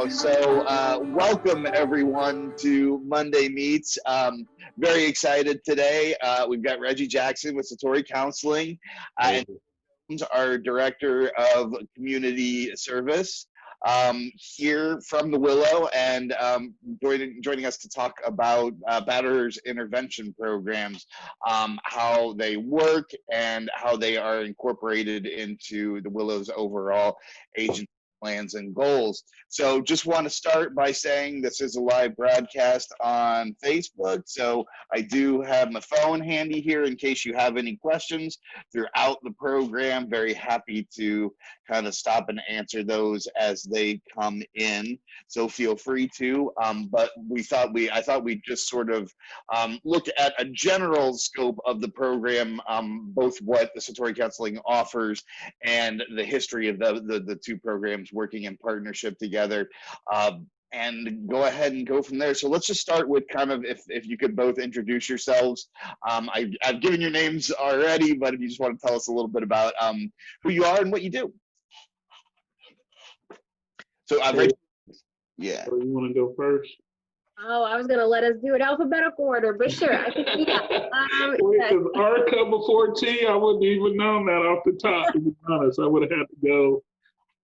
Welcome everyone to Monday Meets. Very excited today. We've got Reggie Jackson with Satori Counseling, and our Director of Community Service here from the Willow, and joining us to talk about Batterers intervention programs, how they work, and how they are incorporated into the Willow's overall agency plans and goals. So just want to start by saying this is a live broadcast on Facebook. So I do have my phone handy here in case you have any questions throughout the program. Very happy to kind of stop and answer those as they come in. So feel free to. But I thought we'd just sort of look at a general scope of the program, both what the Satori Counseling offers and the history of the two programs working in partnership together, and go ahead and go from there. So let's just start with kind of if you could both introduce yourselves. I've given your names already, but if you just want to tell us a little bit about who you are and what you do. So I've read. Yeah. So you want to go first? Oh, I was going to let us do it alphabetical order, but sure. I think, If R come before T, I wouldn't even known that off the top, to be honest. I would have had to go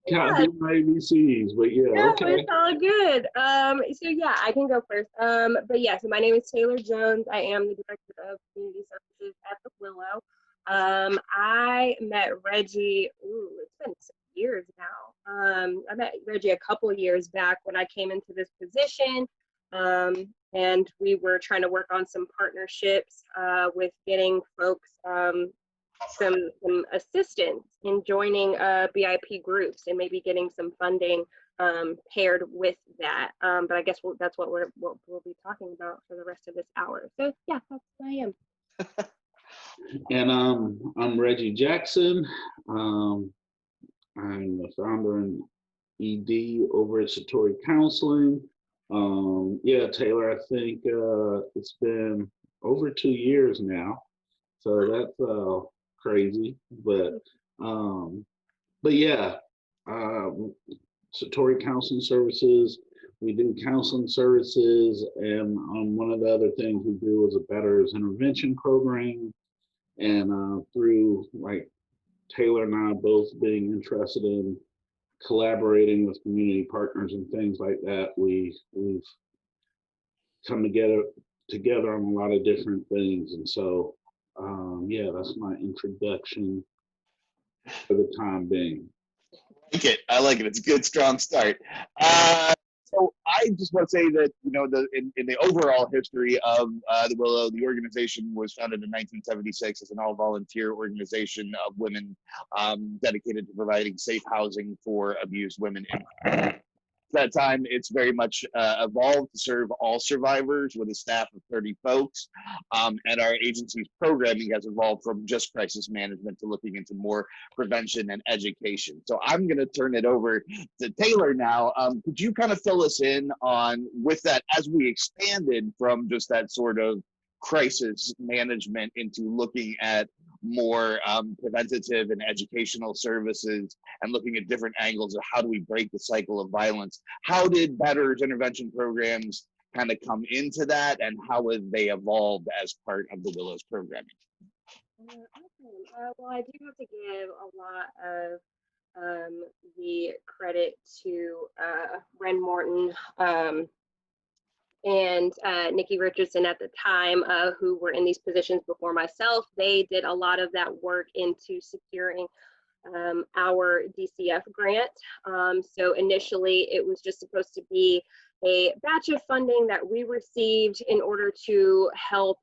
count my ABCs, but yeah, no, okay. It's all good. So yeah, I can go first. But yeah, so my name is Taylor Jones. I am the Director of Community Services at the Willow. I met Reggie, it's been 6 years now. I met Reggie a couple of years back when I came into this position. And we were trying to work on some partnerships with getting folks some assistance in joining BIP groups and maybe getting some funding paired with that. But I guess that's what we'll be talking about for the rest of this hour. So yeah, that's who I am. And I'm Reggie Jackson. I'm the founder and ED over at Satori Counseling. Yeah, Taylor, I think it's been over 2 years now, so that's crazy. But yeah, Satori Counseling Services. We do counseling services, and one of the other things we do is a Batterers intervention program. And through like Taylor and I both being interested in collaborating with community partners and things like that, we've come together on a lot of different things. And so yeah, that's my introduction for the time being. I like it. It's a good, strong start. So I just want to say that, you know, in the overall history of the Willow, the organization was founded in 1976 as an all-volunteer organization of women dedicated to providing safe housing for abused women. That time, it's very much evolved to serve all survivors with a staff of 30 folks. And our agency's programming has evolved from just crisis management to looking into more prevention and education. So I'm going to turn it over to Taylor now. Could you kind of fill us in on, with that, as we expanded from just that sort of crisis management into looking at more preventative and educational services and looking at different angles of how do we break the cycle of violence? How did Batterers intervention programs kind of come into that, and how have they evolved as part of the Willow's programming? Awesome. Well, I do have to give a lot of the credit to Ren Morton and Nikki Richardson at the time, who were in these positions before myself. They did a lot of that work into securing our DCF grant. So initially it was just supposed to be a batch of funding that we received in order to help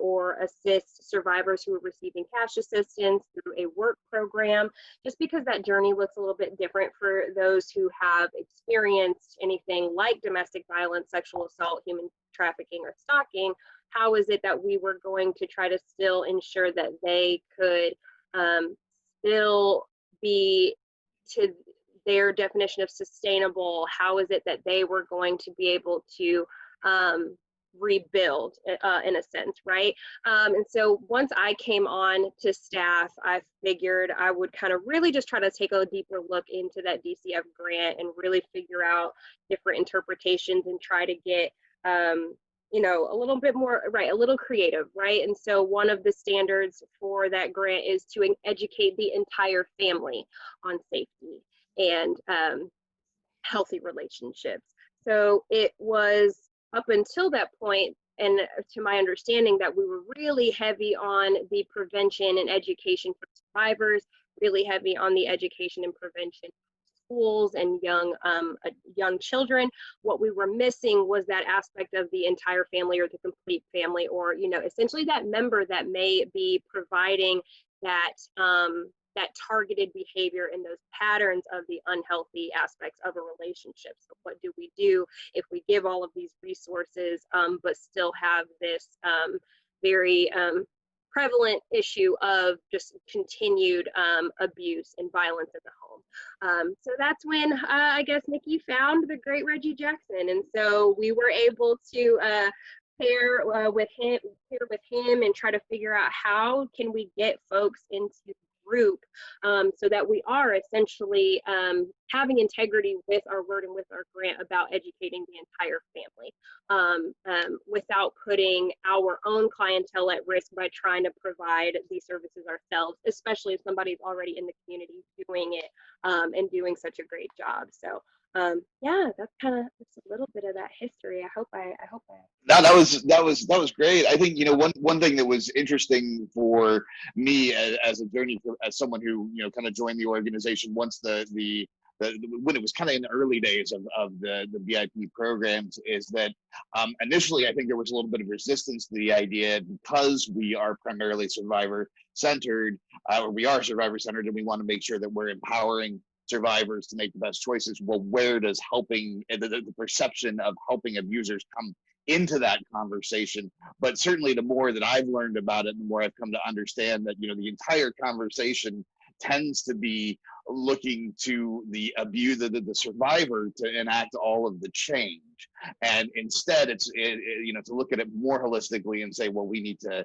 or assist survivors who were receiving cash assistance through a work program, just because that journey looks a little bit different for those who have experienced anything like domestic violence, sexual assault, human trafficking, or stalking. How is it that we were going to try to still ensure that they could still be to their definition of sustainable? How is it that they were going to be able to rebuild in a sense, right? And so once I came on to staff, I figured I would kind of really just try to take a deeper look into that DCF grant and really figure out different interpretations and try to get a little bit more, right, a little creative, right? And so one of the standards for that grant is to educate the entire family on safety and healthy relationships. So it was up until that point, and to my understanding, that we were really heavy on the prevention and education for survivors, really heavy on the education and prevention schools and young children. What we were missing was that aspect of the entire family or the complete family, or essentially that member that may be providing that that targeted behavior and those patterns of the unhealthy aspects of a relationship. So what do we do if we give all of these resources but still have this very prevalent issue of just continued abuse and violence in the home? So that's when I guess Nikki found the great Reggie Jackson, and so we were able to pair with him and try to figure out how can we get folks into the group so that we are essentially having integrity with our word and with our grant about educating the entire family without putting our own clientele at risk by trying to provide these services ourselves, especially if somebody's already in the community doing it and doing such a great job. So yeah, that's kind of just a little bit of that history. I hope I No, that was great. I think one thing that was interesting for me as a journey as someone who kind of joined the organization once the when it was kind of in the early days of the VIP programs is that initially I think there was a little bit of resistance to the idea because we are primarily survivor centered, or we are survivor centered, and we want to make sure that we're empowering survivors to make the best choices. Well, where does helping the perception of helping abusers come into that conversation? But certainly the more that I've learned about it, the more I've come to understand that the entire conversation tends to be looking to the survivor to enact all of the change, and instead it's to look at it more holistically and say, well, we need to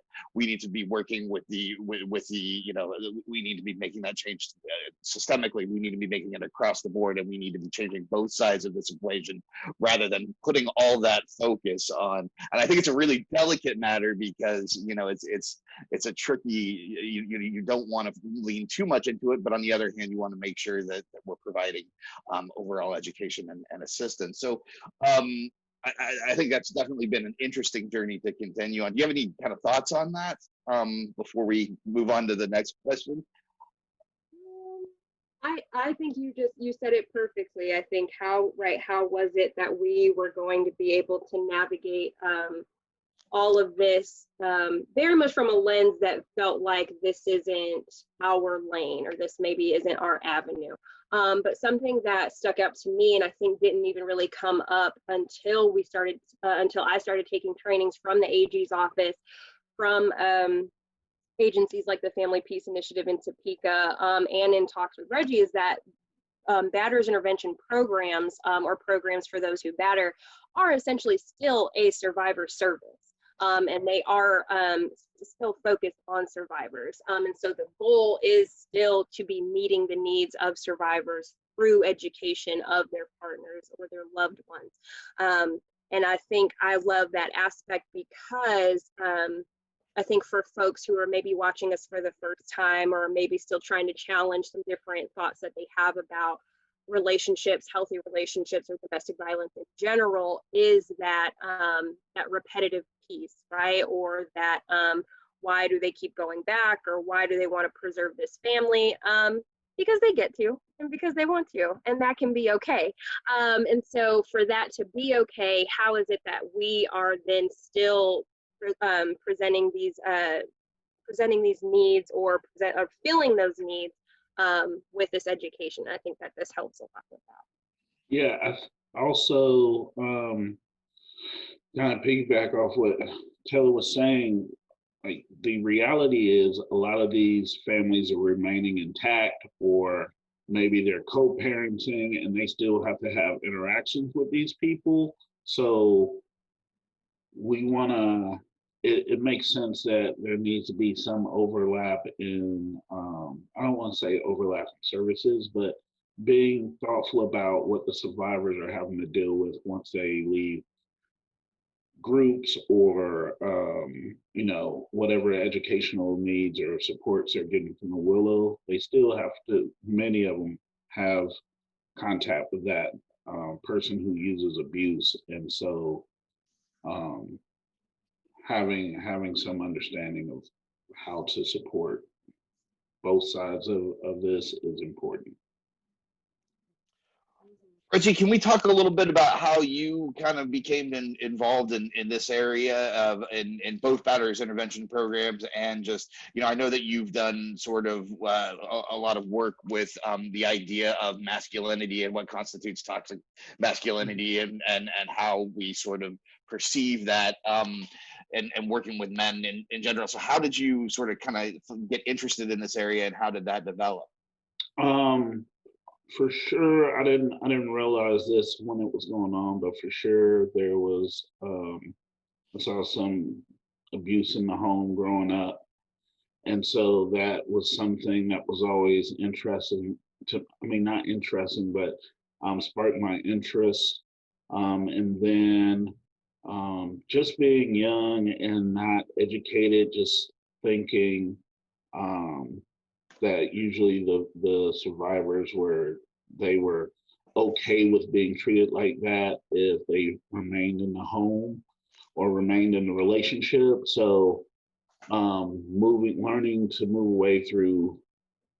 be working with the we need to be making that change systemically. We need to be making it across the board, and we need to be changing both sides of this equation rather than putting all that focus on. And I think it's a really delicate matter because it's a tricky, you don't want to lean too much into it, but on the other hand, you want to make sure that we're providing overall education and assistance. So I think that's definitely been an interesting journey to continue on. Do you have any kind of thoughts on that before we move on to the next question? I think you said it perfectly. I think how was it that we were going to be able to navigate all of this very much from a lens that felt like this isn't our lane, or this maybe isn't our avenue. But something that stuck out to me, and I think didn't even really come up until I started taking trainings from the AG's office, from agencies like the Family Peace Initiative in Topeka, and in talks with Reggie, is that Batterers intervention programs, or programs for those who batter, are essentially still a survivor service. And they are still focused on survivors. And so the goal is still to be meeting the needs of survivors through education of their partners or their loved ones. And I think I love that aspect because I think for folks who are maybe watching us for the first time, or maybe still trying to challenge some different thoughts that they have about relationships, healthy relationships, or domestic violence in general, is that that repetitive piece, right? Or that why do they keep going back, or why do they want to preserve this family? Because they get to, and because they want to, and that can be okay. And so for that to be okay, how is it that we are then still presenting these needs, or filling those needs with this education? I think that this helps a lot with that. Yeah, I also kind of piggyback off what Taylor was saying. Like, the reality is a lot of these families are remaining intact, or maybe they're co-parenting and they still have to have interactions with these people. So we want to, it makes sense that there needs to be some overlap in, I don't want to say overlap in services, but being thoughtful about what the survivors are having to deal with once they leave groups or, you know, whatever educational needs or supports they're getting from the Willow. They still have to, many of them have contact with that person who uses abuse. And so, um, having some understanding of how to support both sides of this is important. Reggie, can we talk a little bit about how you kind of became involved in this area of in both batterers intervention programs and just, you know, I know that you've done sort of a lot of work with the idea of masculinity and what constitutes toxic masculinity and how we sort of perceive that and working with men in general. So how did you sort of kind of get interested in this area and how did that develop? Um, for sure, I didn't realize this when it was going on, but for sure there was, I saw some abuse in the home growing up, and so that was something that was always interesting to, I mean, not interesting, but sparked my interest. And then just being young and not educated, just thinking um, that usually the survivors were, they were okay with being treated like that if they remained in the home or remained in the relationship. So learning to move away through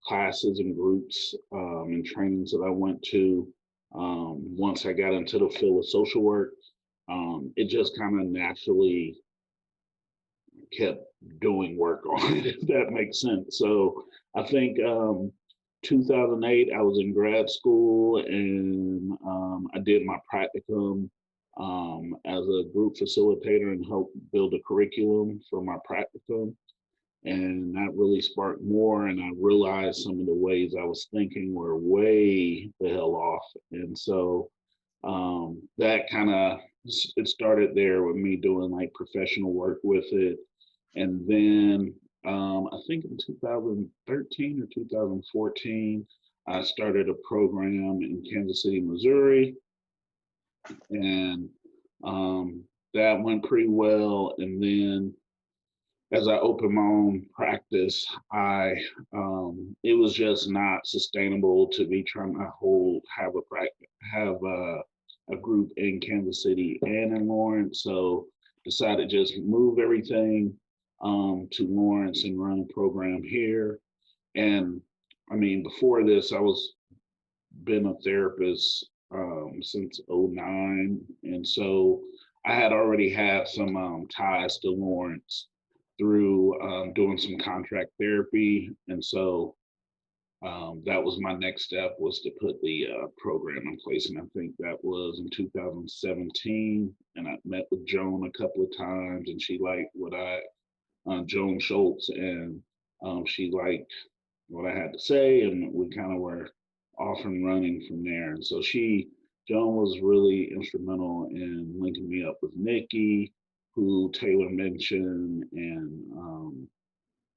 classes and groups and trainings that I went to. Once I got into the field of social work, it just kind of naturally kept doing work on it, if that makes sense. So I think 2008, I was in grad school and I did my practicum as a group facilitator and helped build a curriculum for my practicum. And that really sparked more. And I realized some of the ways I was thinking were way the hell off. And so that kind of, it started there with me doing like professional work with it. And then I think in 2013 or 2014, I started a program in Kansas City, Missouri. And that went pretty well. And then as I opened my own practice, I it was just not sustainable to be trying to have a practice, have a group in Kansas City and in Lawrence. So decided to just move everything to Lawrence and run a program here. And I mean, before this, I was been a therapist since '09, and so I had already had some ties to Lawrence through doing some contract therapy, and so that was my next step, was to put the program in place, and I think that was in 2017. And I met with Joan a couple of times, and she liked what Joan Schultz, and she liked what I had to say, and we kind of were off and running from there. And so Joan was really instrumental in linking me up with Nikki, who Taylor mentioned, and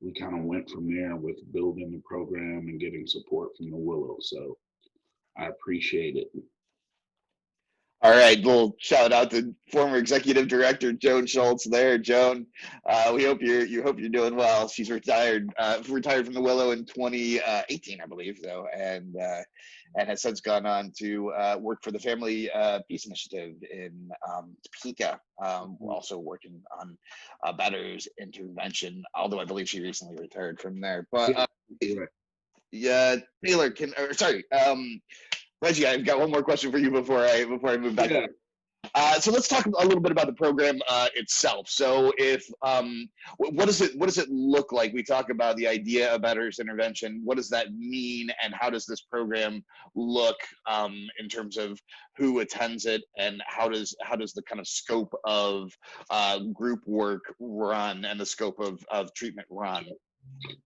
we kind of went from there with building the program and getting support from the Willow. So I appreciate it. All right, little shout out to former executive director Joan Schultz there. Joan, we hope you're doing well. She's retired from the Willow in 2018, I believe, though, and has since gone on to work for the Family Peace Initiative in Topeka, also working on Batterers intervention. Although I believe she recently retired from there. But yeah, Taylor, sorry. Reggie, I've got one more question for you before I move back. Yeah. So let's talk a little bit about the program itself. So, if what does it look like? We talk about the idea of Batterers intervention. What does that mean, and how does this program look in terms of who attends it, and how does the kind of scope of group work run and the scope of treatment run?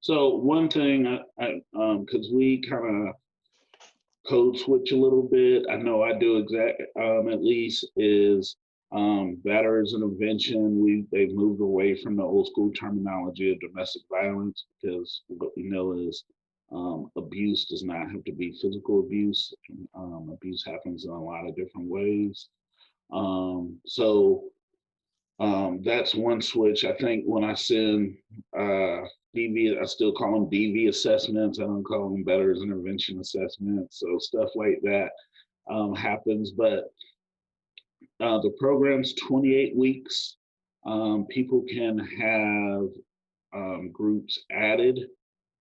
So one thing, because we kind of code switch a little bit, I know I do at least, is Batterers intervention, they've moved away from the old school terminology of domestic violence, because what we know is abuse does not have to be physical abuse. Abuse happens in a lot of different ways. That's one switch. I think when I send DV, I still call them DV assessments. I don't call them Batterers intervention assessments. So stuff like that happens. But the program's 28 weeks. People can have groups added,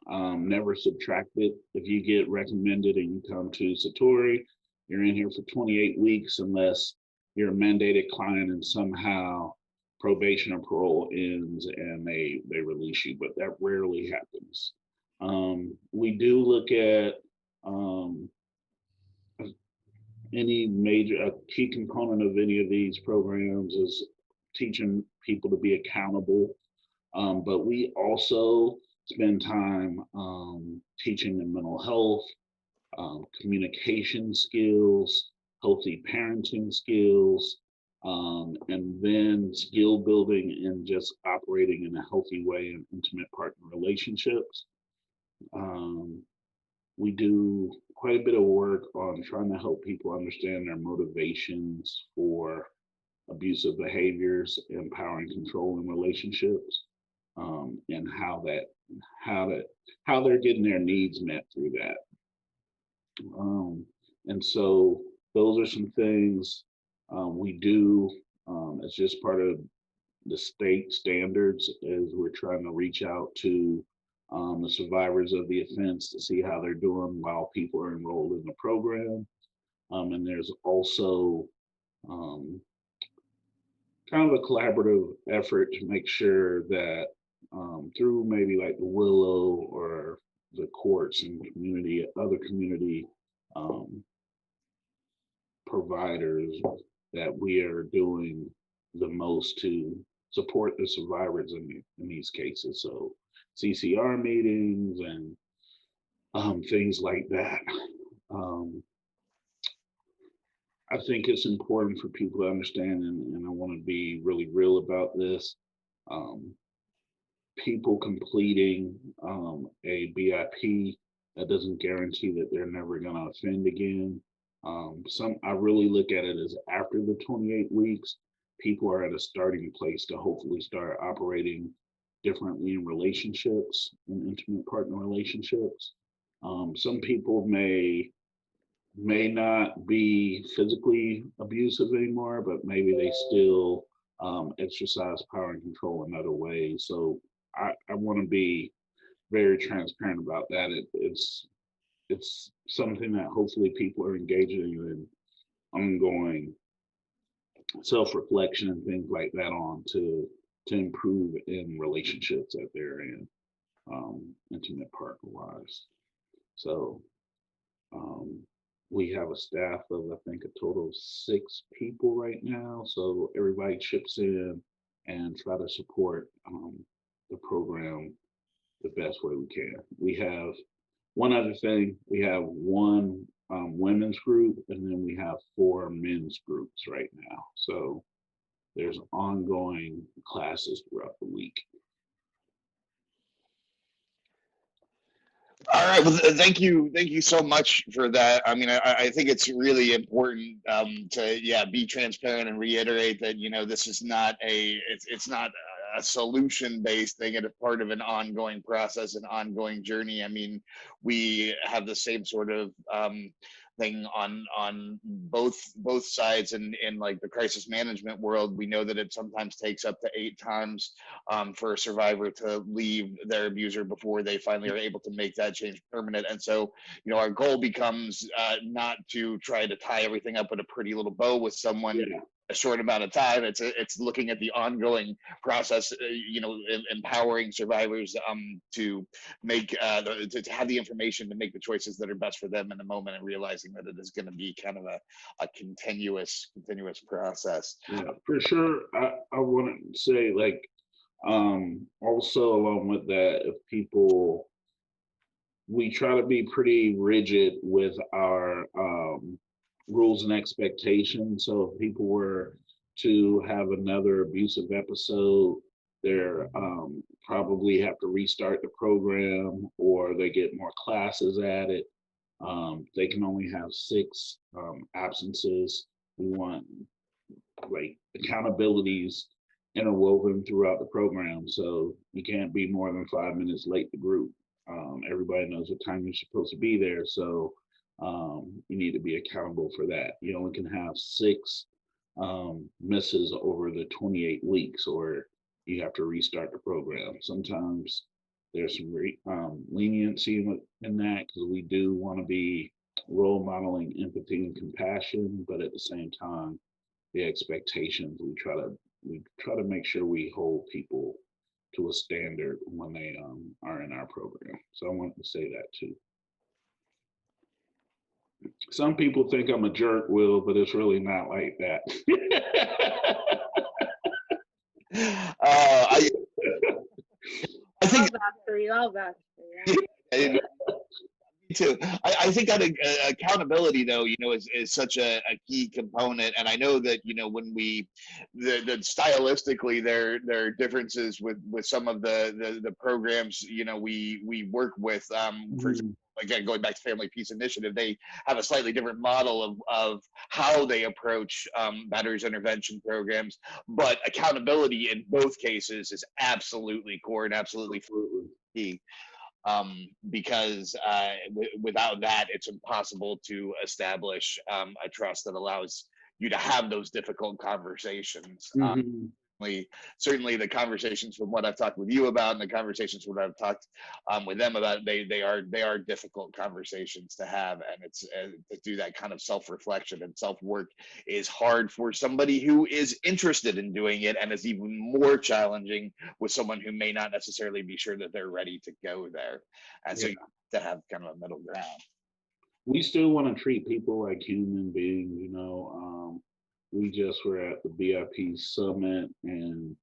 never subtracted. If you get recommended and you come to Satori, you're in here for 28 weeks unless you're a mandated client and somehow probation or parole ends and they release you, but that rarely happens. We do look at any major, a key component of any of these programs is teaching people to be accountable. But we also spend time teaching them mental health, communication skills, healthy parenting skills, and then skill building and just operating in a healthy way in intimate partner relationships. We do quite a bit of work on trying to help people understand their motivations for abusive behaviors, and power and control in relationships, and how they're getting their needs met through that. And so those are some things we do. It's just part of the state standards as we're trying to reach out to the survivors of the offense to see how they're doing while people are enrolled in the program. And there's also kind of a collaborative effort to make sure that through maybe like the Willow or the courts and community, other community providers, that we are doing the most to support the survivors in these cases. So CCR meetings and things like that. I think it's important for people to understand, and I want to be really real about this. People completing a BIP, that doesn't guarantee that they're never going to offend again. I really look at it as after the 28 weeks, people are at a starting place to hopefully start operating differently in relationships, in intimate partner relationships. Some people may not be physically abusive anymore, but maybe they still exercise power and control in other ways. So I want to be very transparent about that. It's something that hopefully people are engaging in ongoing self-reflection and things like that on to improve in relationships that they're in, intimate partner wise. So we have a staff of, I think, a total of 6 people right now. So everybody chips in and try to support the program the best way we can. We have one other thing. We have one women's group, and then we have 4 men's groups right now. So there's ongoing classes throughout the week. All right. Well, thank you so much for that. I mean, I think it's really important to be transparent and reiterate that this is not it's not a solution-based thing. It's part of an ongoing process, an ongoing journey. I mean, we have the same sort of thing on both sides, and in like the crisis management world, we know that it sometimes takes up to 8 times for a survivor to leave their abuser before they finally are able to make that change permanent. And so our goal becomes not to try to tie everything up in a pretty little bow with someone a short amount of time. It's looking at the ongoing process, empowering survivors to make to have the information to make the choices that are best for them in the moment, and realizing that it is going to be kind of a continuous process. Yeah, for sure. I want to say, like, also along with that, if people, we try to be pretty rigid with our rules and expectations. So if people were to have another abusive episode, they're probably have to restart the program, or they get more classes at it. They can only have 6 absences. We want like accountabilities interwoven throughout the program, so you can't be more than 5 minutes late to group. Everybody knows what time you're supposed to be there, so you need to be accountable for that. You only can have 6 misses over the 28 weeks, or you have to restart the program. Sometimes there's some leniency in that, because we do want to be role modeling empathy and compassion, but at the same time, the expectations, we try to make sure we hold people to a standard when they are in our program. So I wanted to say that too. Some people think I'm a jerk, Will, but it's really not like that. I think I'll vouch for you. Me too. I think that accountability, though, is such a key component. And I know that, when the stylistically, there are differences with some of the programs, we work with. For example, again, going back to Family Peace Initiative, they have a slightly different model of how they approach batteries intervention programs. But accountability in both cases is absolutely core and absolutely key. Because without that, it's impossible to establish a trust that allows you to have those difficult conversations. Certainly the conversations from what I've talked with you about, and the conversations what I've talked with them about, they are difficult conversations to have, and it's to do that kind of self-reflection and self-work is hard for somebody who is interested in doing it, and is even more challenging with someone who may not necessarily be sure that they're ready to go there. And so you have to have kind of a middle ground. We still want to treat people like human beings, we just were at the BIP summit, and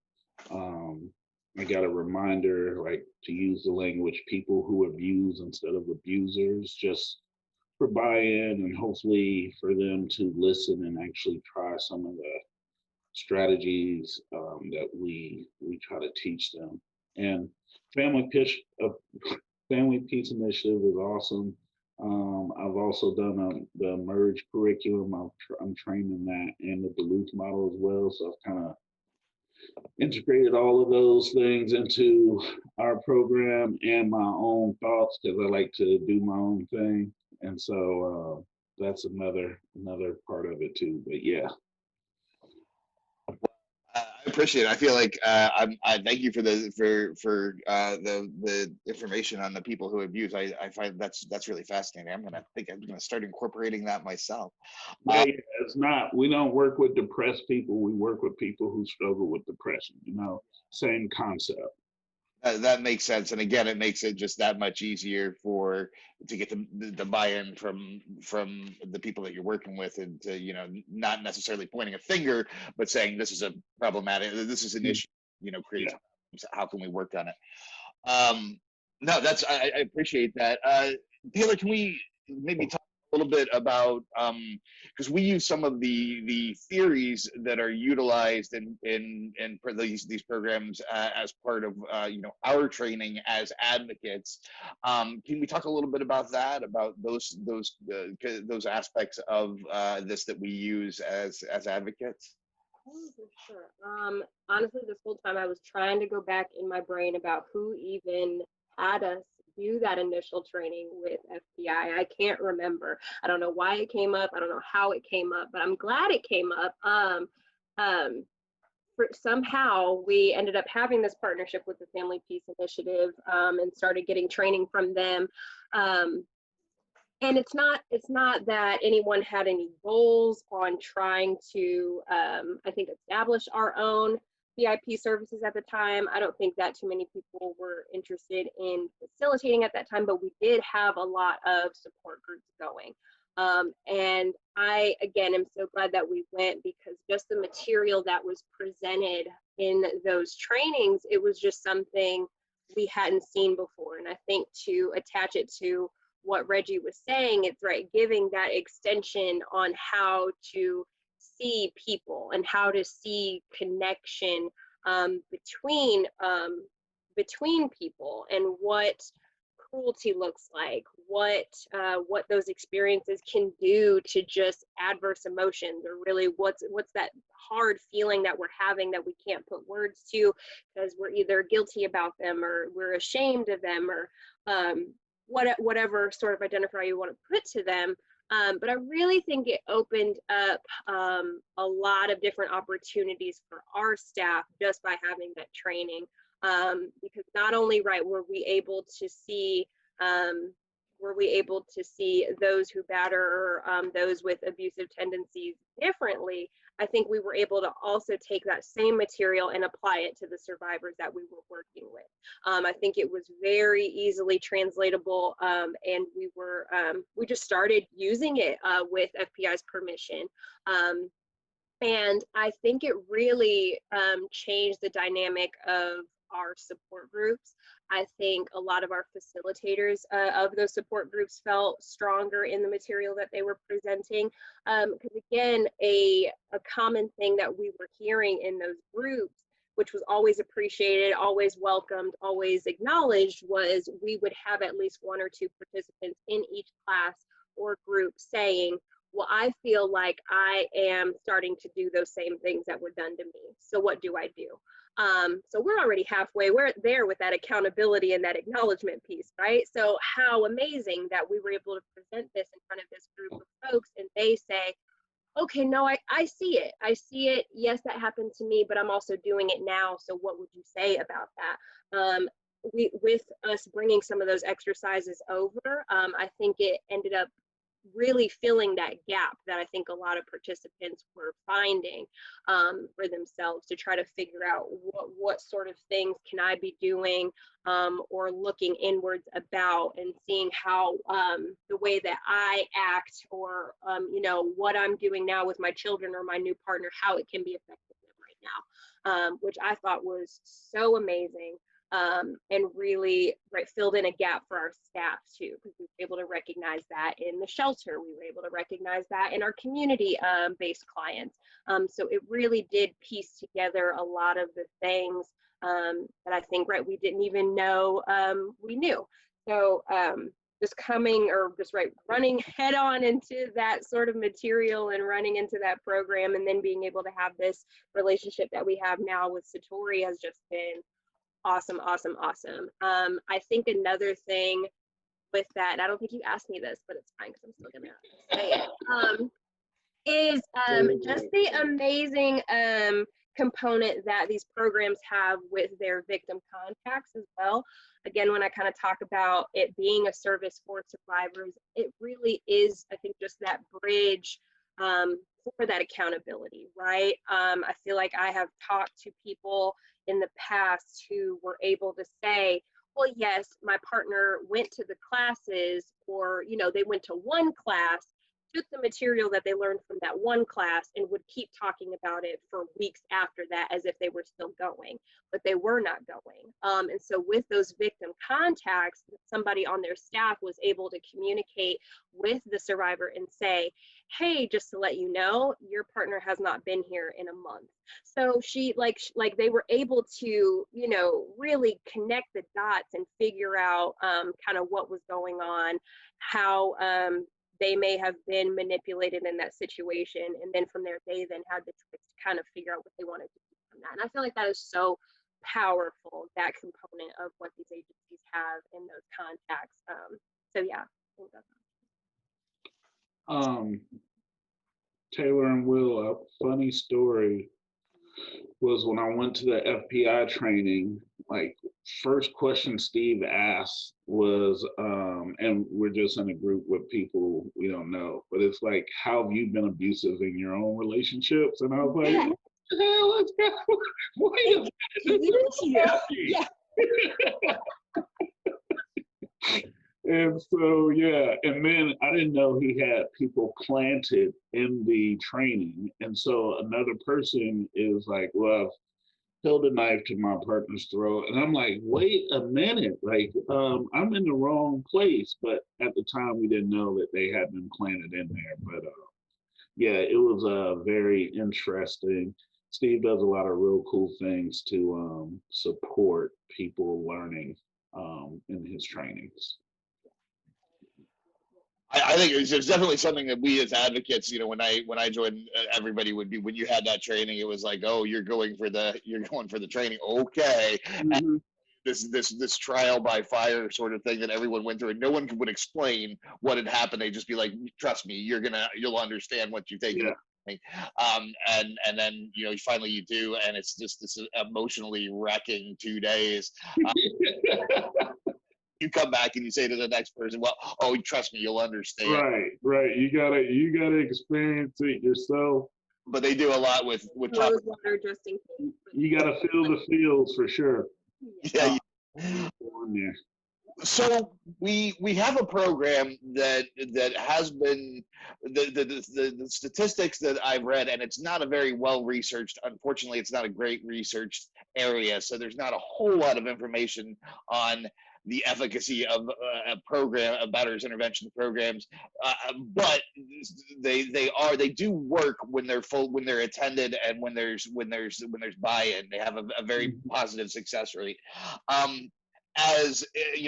I got a reminder, like, to use the language people who abuse instead of abusers, just for buy-in, and hopefully for them to listen and actually try some of the strategies that we try to teach them. And Family Peace Initiative is awesome. I've also done the Merge curriculum. I'm training that, and the Duluth model as well. So I've kind of integrated all of those things into our program and my own thoughts, because I like to do my own thing. And so that's another part of it too. But yeah. I appreciate it. I feel like I thank you for the information on the people who abuse. I find that's really fascinating. I'm gonna start incorporating that myself. Yeah, it's not. We don't work with depressed people. We work with people who struggle with depression. Same concept. That makes sense, and again, it makes it just that much easier to get the buy-in from the people that you're working with, and to, not necessarily pointing a finger, but saying this is a problematic, this is an issue, creates problems. How can we work on it? No, I appreciate that. Taylor, can we maybe talk a little bit about, because we use some of the theories that are utilized in these programs as part of our training as advocates. Can we talk a little bit about that, about those aspects of this that we use as advocates? Sure. Honestly, this whole time I was trying to go back in my brain about who even had us do that initial training with FPI. I can't remember. I don't know why it came up. I don't know how it came up, but I'm glad it came up. Somehow we ended up having this partnership with the Family Peace Initiative, and started getting training from them. And it's not that anyone had any goals on trying to, I think, establish our own BIP services at the time. I don't think that too many people were interested in facilitating at that time, but we did have a lot of support groups going. And I, again, am so glad that we went, because just the material that was presented in those trainings, it was just something we hadn't seen before. And I think to attach it to what Reggie was saying, it's right, giving that extension on how to see people and how to see connection between people, and what cruelty looks like, what those experiences can do to just adverse emotions, or really what's that hard feeling that we're having that we can't put words to because we're either guilty about them or we're ashamed of them, or whatever sort of identifier you want to put to them. But I really think it opened up a lot of different opportunities for our staff just by having that training. Because not only, right, were we able to see those who batter, or those with abusive tendencies differently, I think we were able to also take that same material and apply it to the survivors that we were working with. I think it was very easily translatable, and we just started using it with FPI's permission. And I think it really changed the dynamic of our support groups. I think a lot of our facilitators of those support groups felt stronger in the material that they were presenting. Because again, a common thing that we were hearing in those groups, which was always appreciated, always welcomed, always acknowledged, was we would have at least 1 or 2 participants in each class or group saying, well, I feel like I am starting to do those same things that were done to me. So what do I do? So we're already halfway. We're there with that accountability and that acknowledgement piece, right? So how amazing that we were able to present this in front of this group of folks, and they say, okay, no, I see it. I see it. Yes, that happened to me, but I'm also doing it now. So what would you say about that? With us bringing some of those exercises over, I think it ended up really filling that gap that I think a lot of participants were finding for themselves, to try to figure out what sort of things can I be doing, or looking inwards about and seeing how the way that I act, or what I'm doing now with my children or my new partner, how it can be affecting them right now, which I thought was so amazing. And really filled in a gap for our staff too, because we were able to recognize that in the shelter. We were able to recognize that in our community-based clients. So it really did piece together a lot of the things that I think we didn't even know we knew. So just running head on into that sort of material and running into that program, and then being able to have this relationship that we have now with Satori has just been awesome, awesome, awesome. I think another thing with that, and I don't think you asked me this, but it's fine because I'm still gonna say it, is just the amazing component that these programs have with their victim contacts as well. Again, when I kind of talk about it being a service for survivors, it really is, I think, just that bridge for that accountability, right? I feel like I have talked to people in the past who were able to say, well, yes, my partner went to the classes, or, they went to one class, took the material that they learned from that one class, and would keep talking about it for weeks after that as if they were still going, but they were not going. And so with those victim contacts, somebody on their staff was able to communicate with the survivor and say, hey, just to let you know, your partner has not been here in a month. So she, like they were able to, really connect the dots and figure out kind of what was going on, how they may have been manipulated in that situation. And then from there, they then had the choice to kind of figure out what they wanted to do from that. And I feel like that is so powerful, that component of what these agencies have in those contacts. So yeah, I think that's Taylor and Will, a funny story was when I went to the FPI training, first question Steve asked was, and we're just in a group with people we don't know, but it's like, how have you been abusive in your own relationships? And I was like, what the hell is that? Wait a minute. Yeah. And so, yeah, and then I didn't know he had people planted in the training. And so another person is like, well, I've held a knife to my partner's throat. And I'm like, wait a minute, I'm in the wrong place. But at the time, we didn't know that they had been planted in there. But yeah, it was very interesting. Steve does a lot of real cool things to support people learning in his trainings. I think it's definitely something that we as advocates, when I joined, everybody would be, when you had that training, it was like, oh, you're going for the training, okay. Mm-hmm. This trial by fire sort of thing that everyone went through, and no one would explain what had happened. They'd just be like, trust me, you'll understand what you've taken. Yeah. And then finally you do, and it's just this emotionally wrecking 2 days. You come back and you say to the next person, well, oh, trust me, you'll understand. Right. You gotta experience it yourself. But they do a lot with Rose water just in case. You gotta feel the feels for sure. Yeah. On there. So we have a program that has been the statistics that I've read, and it's not a very well researched. Unfortunately, it's not a great researched area, so there's not a whole lot of information on the efficacy of a program, of Batterers intervention programs, but they do work when they're full, when they're attended, and when there's buy-in. They have a very positive success rate. As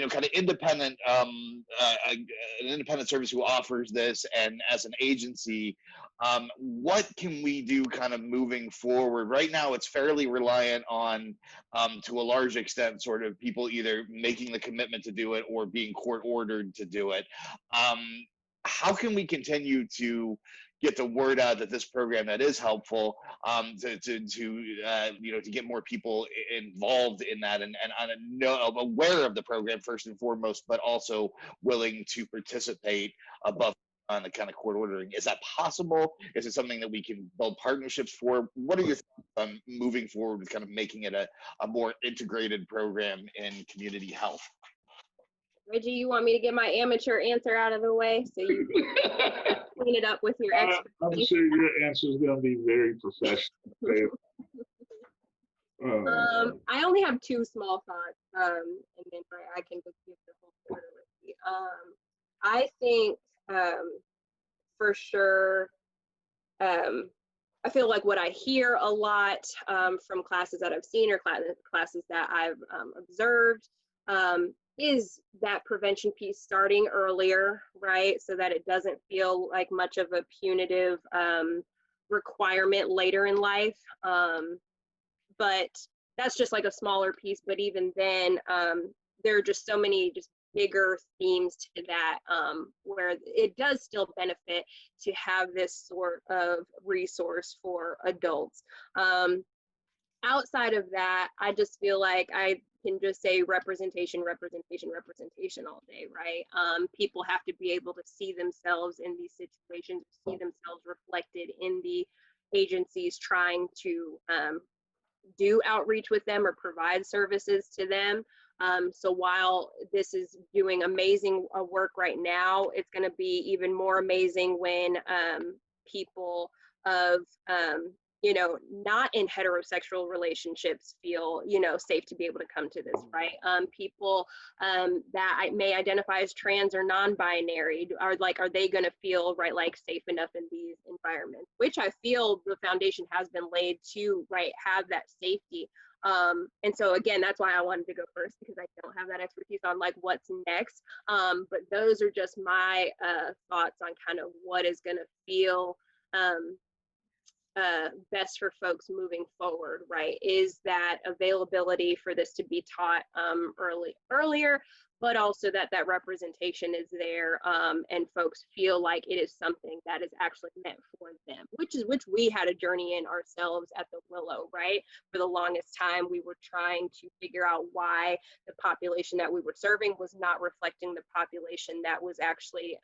kind of independent, an independent service who offers this, and as an agency, what can we do kind of moving forward? Right now, it's fairly reliant on, to a large extent, sort of people either making the commitment to do it or being court ordered to do it. How can we continue to get the word out that this program that is helpful, to get more people involved in that, and aware of the program first and foremost, but also willing to participate above on the kind of court ordering? Is that possible? Is it something that we can build partnerships for? What are your thoughts on moving forward with kind of making it a more integrated program in community health? Reggie, you want me to get my amateur answer out of the way so you can clean it up with your expertise? I'm sure your answer is going to be very professional. I only have two small thoughts, and then I can just give the whole order. I think for sure, I feel like what I hear a lot from classes that I've seen, or classes that I've observed, is that prevention piece starting earlier, right? So that it doesn't feel like much of a punitive requirement later in life. But that's just like a smaller piece. But even then, there are just so many just bigger themes to that, where it does still benefit to have this sort of resource for adults. Outside of that, I just feel like I can just say representation all day, right? People have to be able to see themselves in these situations, see themselves reflected in the agencies trying to do outreach with them or provide services to them. So while this is doing amazing work right now, it's going to be even more amazing when people of not in heterosexual relationships feel, safe to be able to come to this, right? People that may identify as trans or non-binary are they going to feel, right, like safe enough in these environments, which I feel the foundation has been laid to, right, have that safety. And so again, that's why I wanted to go first, because I don't have that expertise on like what's next. But those are just my thoughts on kind of what is going to feel best for folks moving forward, right? Is that availability for this to be taught earlier, but also that representation is there, and folks feel like it is something that is actually meant for them, which we had a journey in ourselves at the Willow, right? For the longest time, we were trying to figure out why the population that we were serving was not reflecting the population that was actually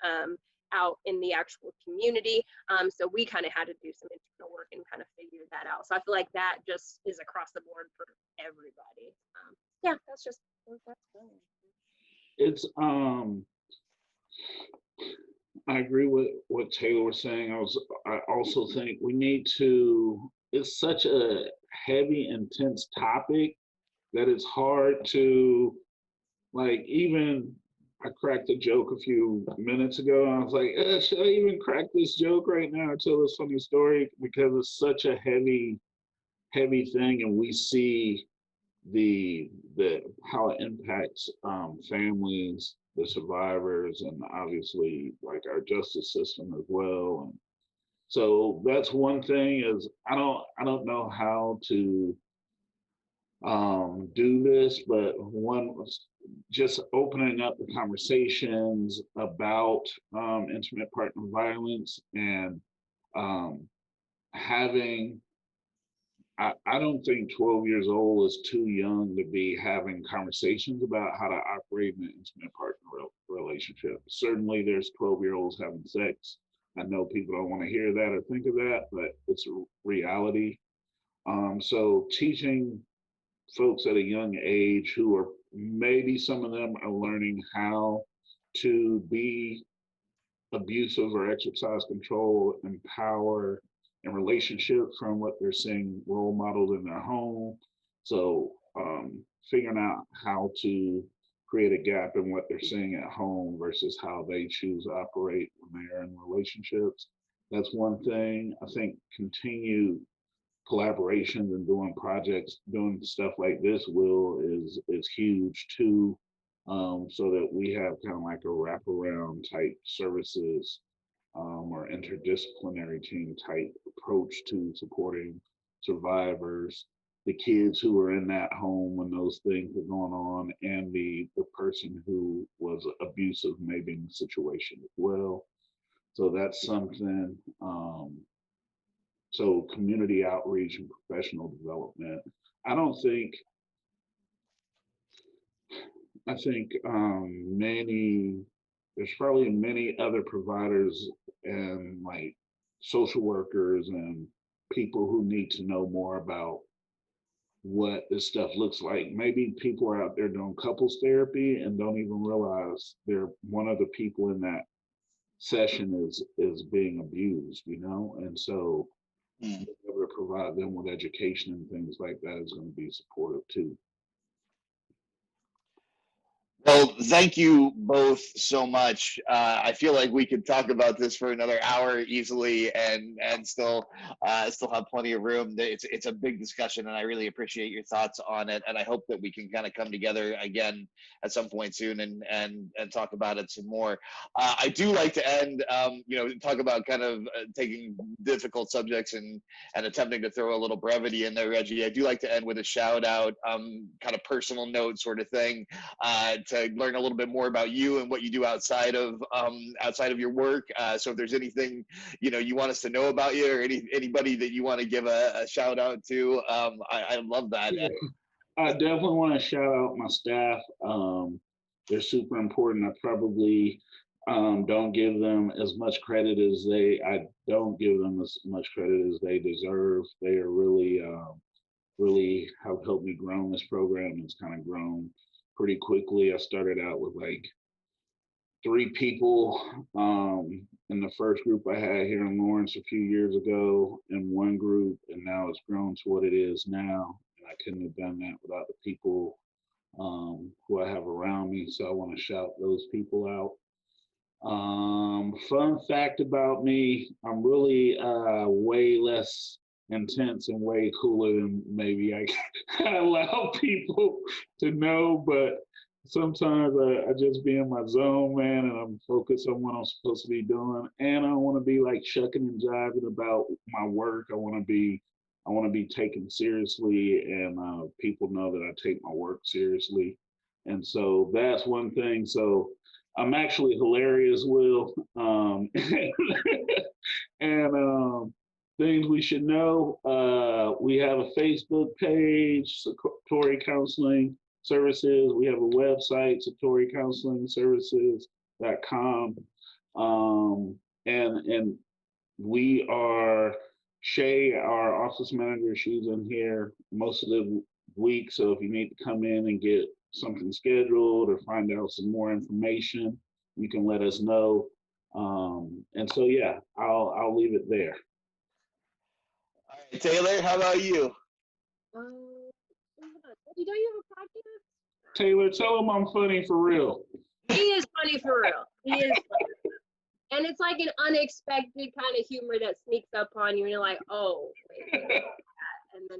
out in the actual community. So we kind of had to do some internal work and kind of figure that out. So I feel like that just is across the board for everybody. Yeah, that's brilliant. It's I agree with what Taylor was saying. I also think we need to, it's such a heavy, intense topic that it's hard to, like, even I cracked a joke a few minutes ago, and I was like, should I even crack this joke right now or tell this funny story? Because it's such a heavy thing, and we see the how it impacts families, the survivors, and obviously like our justice system as well. And so that's one thing is I don't know how to do this, but one was just opening up the conversations about intimate partner violence and um, having I don't think 12 years old is too young to be having conversations about how to operate in an intimate partner relationship. Certainly, there's 12-year-olds having sex. I know people don't want to hear that or think of that, but it's a reality. So, teaching folks at a young age who are maybe some of them are learning how to be abusive or exercise control and power and relationship from what they're seeing role modeled in their home. So figuring out how to create a gap in what they're seeing at home versus how they choose to operate when they're in relationships. That's one thing. I think continued collaborations and doing projects, doing stuff like this, Will, is huge too. So that we have kind of like a wraparound type services or interdisciplinary team type approach to supporting survivors, the kids who were in that home when those things were going on, and the person who was abusive maybe in the situation as well. So that's something. So community outreach and professional development. I don't think I think there's probably many other providers and like social workers and people who need to know more about what this stuff looks like. Maybe people are out there doing couples therapy and don't even realize they're one of the people in that session is being abused, you know? And so Hmm. being able to provide them with education and things like that is going to be supportive too. Well, thank you both so much. I feel like we could talk about this for another hour easily, and still have plenty of room. It's a big discussion, and I really appreciate your thoughts on it. And I hope that we can kind of come together again at some point soon and talk about it some more. I do like to end, talk about kind of taking difficult subjects and attempting to throw a little brevity in there, Reggie. I do like to end with a shout out, kind of personal note sort of thing. To learn a little bit more about you and what you do outside of your work. So if there's anything you want us to know about you, or anybody that you want to give a shout out to, I love that. Yeah. I definitely want to shout out my staff. They're super important. I probably don't give them as much credit as I don't give them as much credit as they deserve. They are really have helped me grow this program. It's kind of grown pretty quickly. I started out with like 3 people in the first group I had here in Lawrence a few years ago in one group, and now it's grown to what it is now. And I couldn't have done that without the people who I have around me. So I want to shout those people out. Fun fact about me, I'm really way less intense and way cooler than maybe I allow people to know, but sometimes I just be in my zone, man, and I'm focused on what I'm supposed to be doing. And I want to be like shucking and jiving about my work. I want to be taken seriously, and people know that I take my work seriously. And so that's one thing. So I'm actually hilarious, Will. And things we should know. We have a Facebook page, Satori Counseling Services. We have a website, satoricounselingservices.com. And we are Shay, our office manager. She's in here most of the week. So if you need to come in and get something scheduled or find out some more information, you can let us know. And so yeah, I'll leave it there. All right, Taylor, how about you? Hold on. Reggie, don't you have a podcast? Taylor, tell them I'm funny for real. He is funny for real. He is funny. And it's like an unexpected kind of humor that sneaks up on you, and you're like, oh, wait. And then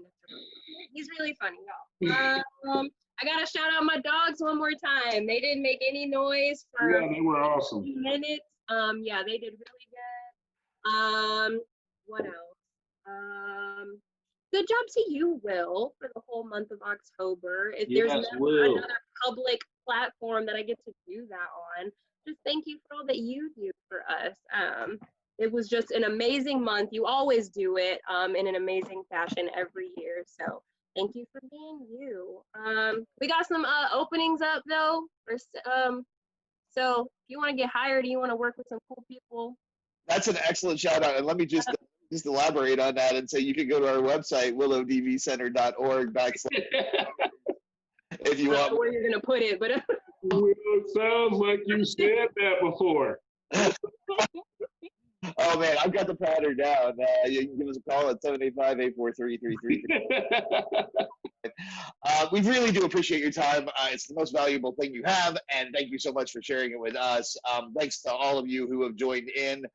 he's really funny, y'all. I gotta shout out my dogs one more time. They didn't make any noise for they were awesome. minutes. Yeah, they did really good. What else? Good job to you, Will, for the whole month of October. If there's another public platform that I get to do that on, just thank you for all that you do for us. It was just an amazing month. You always do it in an amazing fashion every year. So thank you for being you. We got some openings up though. So if you want to get hired, you want to work with some cool people. That's an excellent shout out. And let me just elaborate on that and say you can go to our website, willowdvcenter.org if you want. I don't know where you're going to put it, but. It sounds like you said that before. Oh man, I've got the pattern down. You can give us a call at 785-843-3333. We really do appreciate your time. It's the most valuable thing you have, and thank you so much for sharing it with us. Thanks to all of you who have joined in.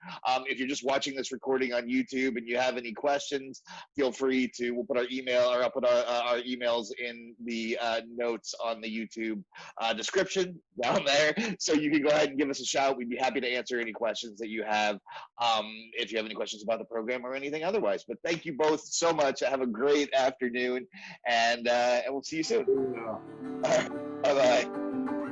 If you're just watching this recording on YouTube and you have any questions, feel free to. We'll put our email, or I'll put our emails in the notes on the YouTube description down there, so you can go ahead and give us a shout. We'd be happy to answer any questions that you have. If you have any questions about the program or anything otherwise. But thank you both so much. Have a great afternoon, and we'll see you soon. Bye-bye.